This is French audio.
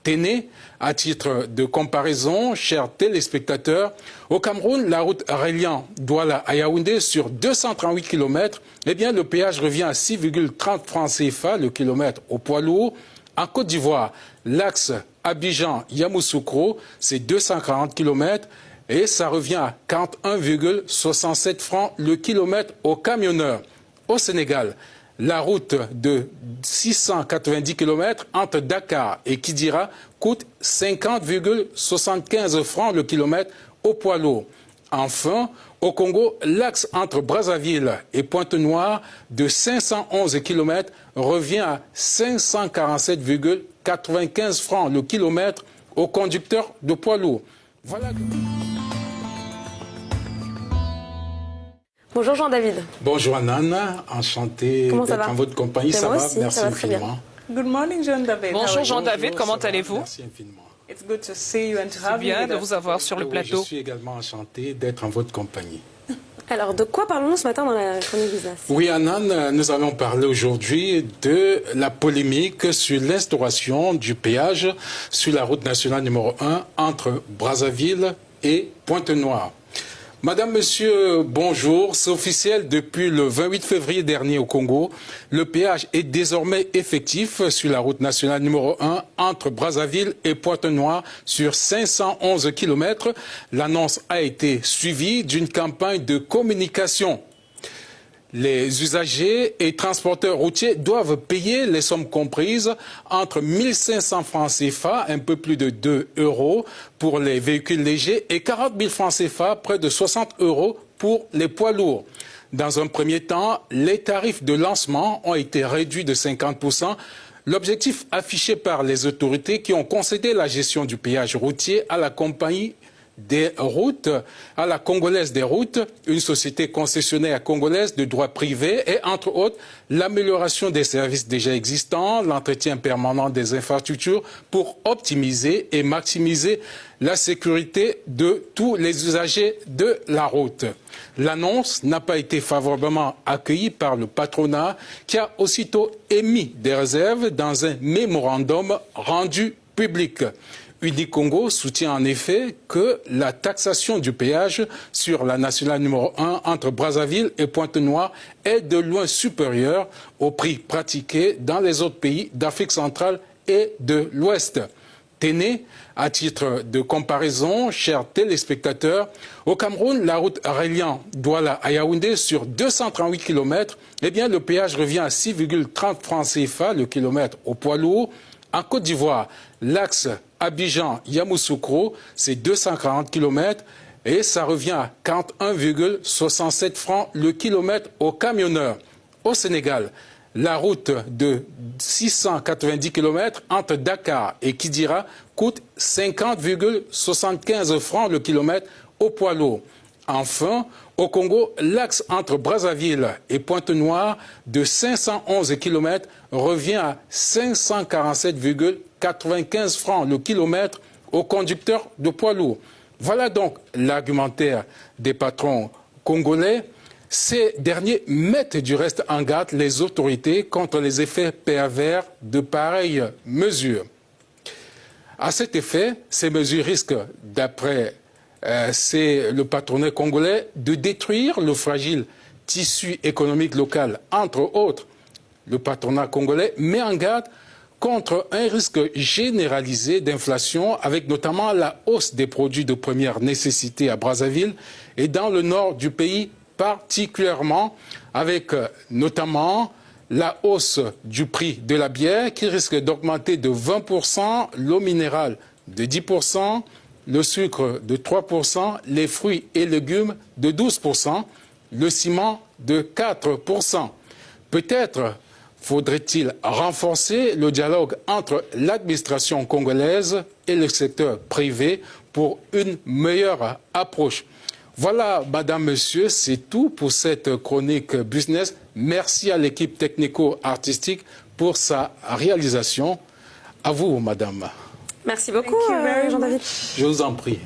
Tenez, à titre de comparaison, chers téléspectateurs, au Cameroun, la route reliant Douala à Yaoundé sur 238 km, eh bien, le péage revient à 6,30 francs CFA le kilomètre au poids lourd. En Côte d'Ivoire, l'axe Abidjan-Yamoussoukro, c'est 240 km et ça revient à 41,67 francs le kilomètre au camionneur. Au Sénégal, la route de 690 km entre Dakar et Kidira coûte 50,75 francs le kilomètre au poids lourd. Enfin, au Congo, l'axe entre Brazzaville et Pointe-Noire de 511 km revient à 547,95 francs le kilomètre au conducteur de poids lourd. Voilà. Bonjour Jean-David. Bonjour Anna, enchanté d'être en votre compagnie. Ça va? Merci infiniment. Good morning, Jean-David. Bonjour Jean-David, comment allez-vous? Merci infiniment. It's good to see you and to C'est have you bien with de us. vous avoir sur le plateau. Je suis également enchanté d'être en votre compagnie. Alors, de quoi parlons-nous ce matin dans la chronique business? Oui, Anna, nous allons parler aujourd'hui de la polémique sur l'instauration du péage sur la route nationale numéro 1 entre Brazzaville et Pointe-Noire. Madame, monsieur, bonjour. C'est officiel depuis le 28 février dernier au Congo. Le péage est désormais effectif sur la route nationale numéro 1 entre Brazzaville et Pointe-Noire sur 511 km. L'annonce a été suivie d'une campagne de communication. Les usagers et transporteurs routiers doivent payer les sommes comprises entre 1 500 francs CFA, un peu plus de 2 euros pour les véhicules légers, et 40 000 francs CFA, près de 60 euros pour les poids lourds. Dans un premier temps, les tarifs de lancement ont été réduits de 50%. L'objectif affiché par les autorités qui ont concédé la gestion du péage routier à la compagnie des routes, à la Congolaise des routes, une société concessionnaire congolaise de droit privé, et entre autres l'amélioration des services déjà existants, l'entretien permanent des infrastructures pour optimiser et maximiser la sécurité de tous les usagers de la route. L'annonce n'a pas été favorablement accueillie par le patronat qui a aussitôt émis des réserves dans un mémorandum rendu public. Unicongo soutient en effet que la taxation du péage sur la nationale numéro 1 entre Brazzaville et Pointe-Noire est de loin supérieure au prix pratiqué dans les autres pays d'Afrique centrale et de l'Ouest. Tenez, à titre de comparaison, chers téléspectateurs, au Cameroun, la route reliant Douala à Yaoundé sur 238 km, eh bien, le péage revient à 6,30 francs CFA le kilomètre au poids lourd. En Côte d'Ivoire, l'axe Abidjan-Yamoussoukro, c'est 240 km et ça revient à 41,67 francs le kilomètre au camionneur. Au Sénégal, la route de 690 km entre Dakar et Kidira coûte 50,75 francs le kilomètre au poids lourd. Enfin, au Congo, l'axe entre Brazzaville et Pointe-Noire de 511 km revient à 547,95 francs le kilomètre au conducteur de poids lourd. Voilà donc l'argumentaire des patrons congolais. Ces derniers mettent du reste en garde les autorités contre les effets pervers de pareilles mesures. À cet effet, ces mesures risquent, d'après c'est le patronat congolais, de détruire le fragile tissu économique local. Entre autres, le patronat congolais met en garde contre un risque généralisé d'inflation, avec notamment la hausse des produits de première nécessité à Brazzaville et dans le nord du pays particulièrement, avec notamment la hausse du prix de la bière qui risque d'augmenter de 20%, l'eau minérale de 10%, le sucre de 3%, les fruits et légumes de 12%, le ciment de 4%. Peut-être faudrait-il renforcer le dialogue entre l'administration congolaise et le secteur privé pour une meilleure approche. Voilà, madame, monsieur, c'est tout pour cette chronique business. Merci à l'équipe technico-artistique pour sa réalisation. À vous, madame. Merci beaucoup, Jean-David. Je vous en prie.